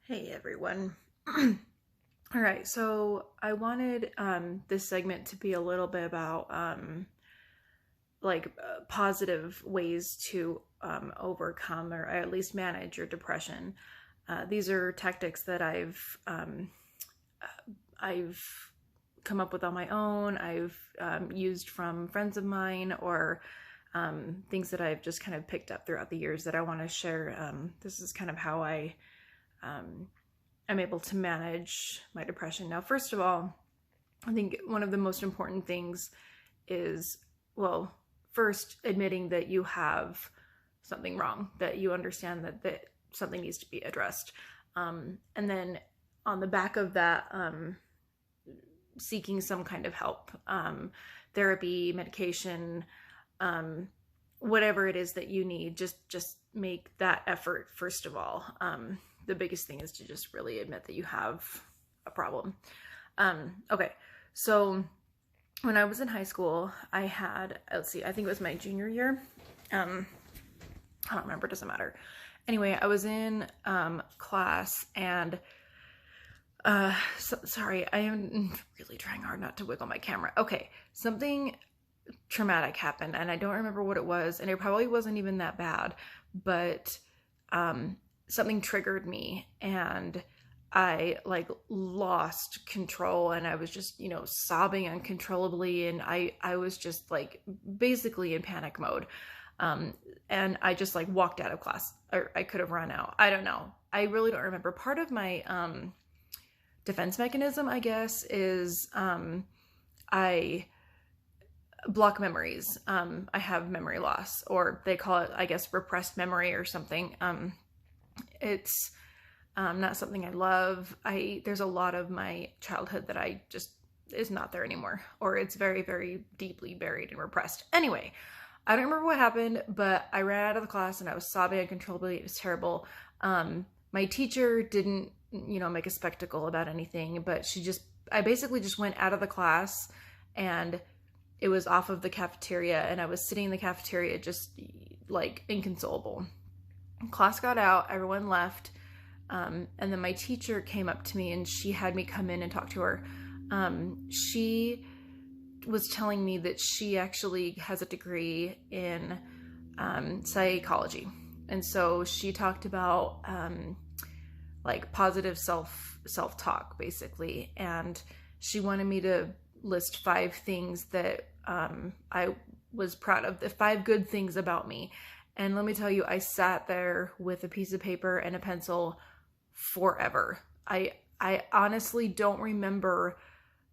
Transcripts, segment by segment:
Hey everyone. All right, so I wanted this segment to be a little bit about positive ways to overcome or at least manage your depression. These are tactics that I've come up with on my own. I've used from friends of mine or things that I've just kind of picked up throughout the years that I want to share. This is kind of how um, I'm able to manage my depression. Now, first of all, I think one of the most important things is, well, first admitting that you have something wrong, that you understand that something needs to be addressed. And then on the back of that, seeking some kind of help, therapy, medication, whatever it is that you need, just make that effort first of all. The biggest thing is to just really admit that you have a problem. Okay, so when I was in high school, I had, let's see, I think it was my junior year. I don't remember, doesn't matter. Anyway, I was in class and sorry, I am really trying hard not to wiggle my camera. Okay, something traumatic happened and I don't remember what it was, and it probably wasn't even that bad, but something triggered me and I lost control, and I was just, sobbing uncontrollably, and I was just basically in panic mode. And I just walked out of class, or I could have run out. I don't know. I really don't remember. Part of my defense mechanism, I guess, is I block memories. I have memory loss, or they call it, I guess, repressed memory or something. It's not something I love. There's a lot of my childhood that I just is not there anymore, or it's very, very deeply buried and repressed. Anyway, I don't remember what happened, but I ran out of the class and I was sobbing uncontrollably. It was terrible. My teacher didn't, make a spectacle about anything, but I basically just went out of the class, and it was off of the cafeteria, and I was sitting in the cafeteria just inconsolable. Class got out, everyone left, and then my teacher came up to me and she had me come in and talk to her. She was telling me that she actually has a degree in psychology, and so she talked about positive self-talk basically, and she wanted me to list 5 things that I was proud of, the 5 good things about me. And let me tell you, I sat there with a piece of paper and a pencil forever. I honestly don't remember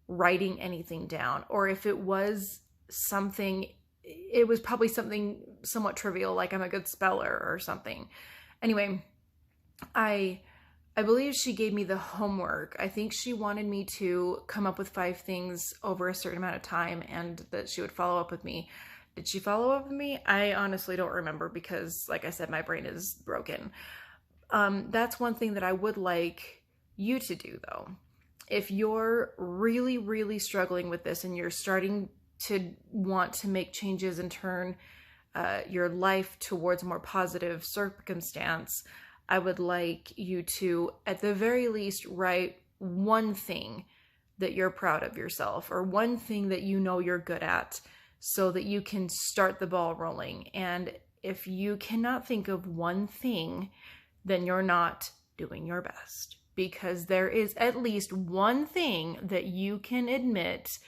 writing anything down, or if it was something, it was probably something somewhat trivial, like I'm a good speller or something. Anyway, I believe she gave me the homework. I think she wanted me to come up with 5 things over a certain amount of time, and that she would follow up with me. Did she follow up with me? I honestly don't remember because, like I said, my brain is broken. That's one thing that I would like you to do, though. If you're really, really struggling with this and you're starting to want to make changes and turn your life towards a more positive circumstance, I would like you to, at the very least, write one thing that you're proud of yourself, or one thing that you know you're good at, so that you can start the ball rolling. And if you cannot think of one thing, then you're not doing your best, because there is at least one thing that you can admit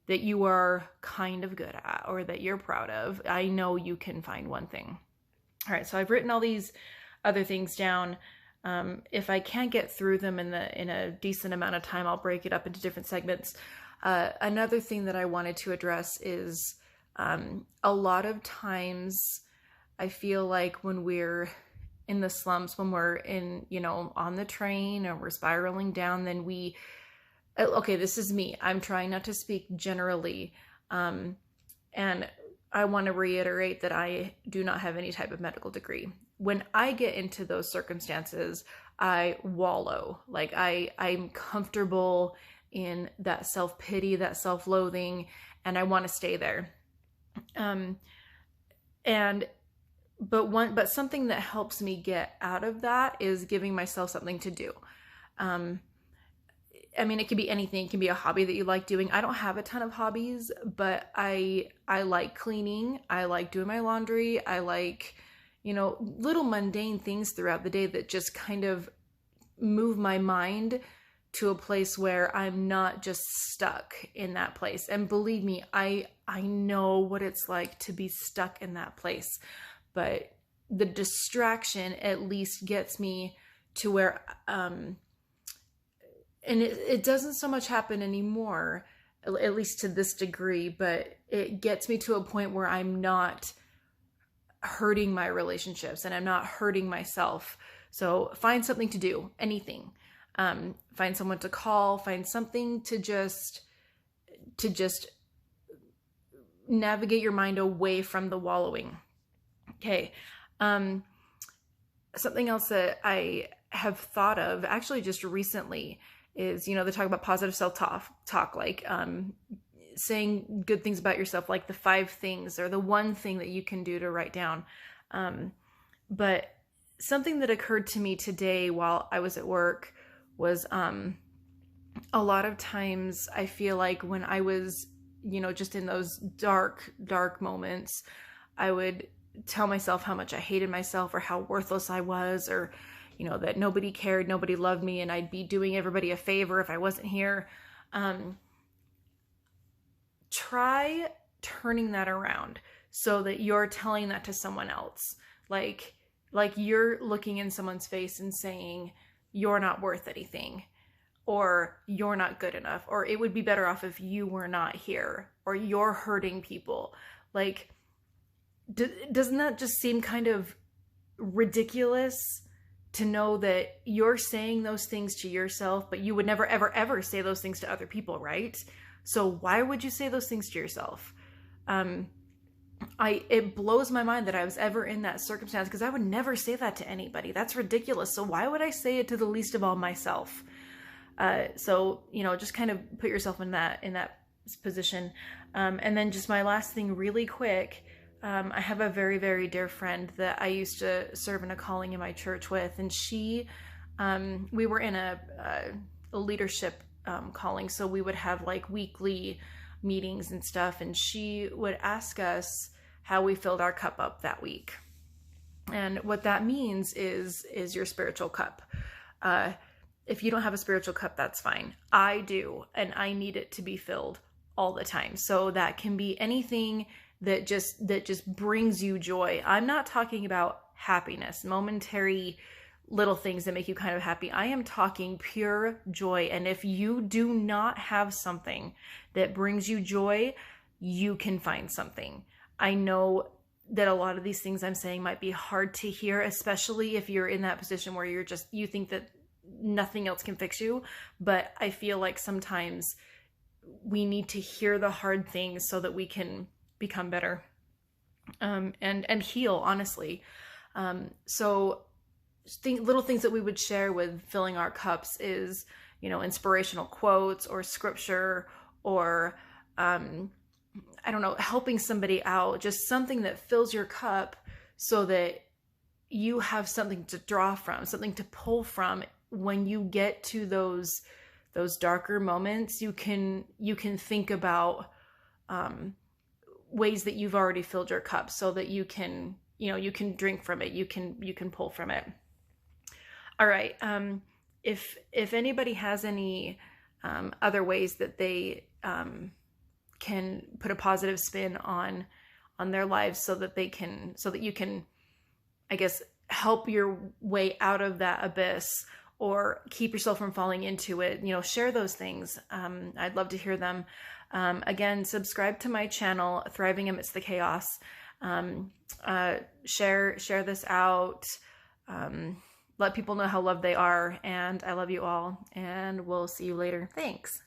that you are kind of good at, or that you're proud of. I know you can find one thing. All right, so I've written all these other things down. If I can't get through them in a decent amount of time, I'll break it up into different segments. Another thing that I wanted to address is a lot of times I feel like when we're in the slumps, when we're in, on the train, or we're spiraling down, then okay, this is me. I'm trying not to speak generally. And I want to reiterate that I do not have any type of medical degree. When I get into those circumstances, I wallow. I'm comfortable in that self-pity, that self-loathing, and I want to stay there. And but something that helps me get out of that is giving myself something to do. I mean, it could be anything. It can be a hobby that you like doing. I don't have a ton of hobbies, but I like cleaning. I like doing my laundry. I like, little mundane things throughout the day that just kind of move my mind to a place where I'm not just stuck in that place. And believe me, I know what it's like to be stuck in that place. But the distraction at least gets me to where and it doesn't so much happen anymore, at least to this degree, but it gets me to a point where I'm not hurting my relationships and I'm not hurting myself. So find something to do, anything. Find someone to call, find something to just navigate your mind away from the wallowing. Okay. Something else that I have thought of actually just recently is, they talk about positive self-talk, like saying good things about yourself, like the 5 things or the 1 thing that you can do to write down. But something that occurred to me today while I was at work was a lot of times I feel like when I was, just in those dark moments, I would tell myself how much I hated myself or how worthless I was, or that nobody cared, nobody loved me, and I'd be doing everybody a favor if I wasn't here. Try turning that around so that you're telling that to someone else. Like you're looking in someone's face and saying, you're not worth anything, or you're not good enough, or it would be better off if you were not here, or you're hurting people. Like, doesn't that just seem kind of ridiculous to know that you're saying those things to yourself, but you would never, ever, ever say those things to other people, right? So why would you say those things to yourself? It blows my mind that I was ever in that circumstance, because I would never say that to anybody. That's ridiculous. So why would I say it to the least of all myself? So, just kind of put yourself in that position. And then just my last thing really quick, I have a very, very dear friend that I used to serve in a calling in my church with, and we were in a leadership calling, so we would have like weekly meetings and stuff, and she would ask us how we filled our cup up that week. And what that means is your spiritual cup. If you don't have a spiritual cup, that's fine. I do, and I need it to be filled all the time. So that can be anything that just brings you joy. I'm not talking about happiness, momentary little things that make you kind of happy. I am talking pure joy. And if you do not have something that brings you joy, you can find something. I know that a lot of these things I'm saying might be hard to hear, especially if you're in that position where you think that nothing else can fix you. But I feel like sometimes we need to hear the hard things so that we can become better, and heal, honestly. So little things that we would share with filling our cups is, inspirational quotes or scripture, or I don't know, helping somebody out, just something that fills your cup so that you have something to draw from, something to pull from. When you get to those darker moments, you can think about ways that you've already filled your cup so that you can drink from it, you can pull from it. All right. If anybody has any other ways that they can put a positive spin on their lives so that you can, I guess, help your way out of that abyss or keep yourself from falling into it, share those things. I'd love to hear them. Again, subscribe to my channel, Thriving Amidst the Chaos. Share this out. Let people know how loved they are. And I love you all. And we'll see you later. Thanks.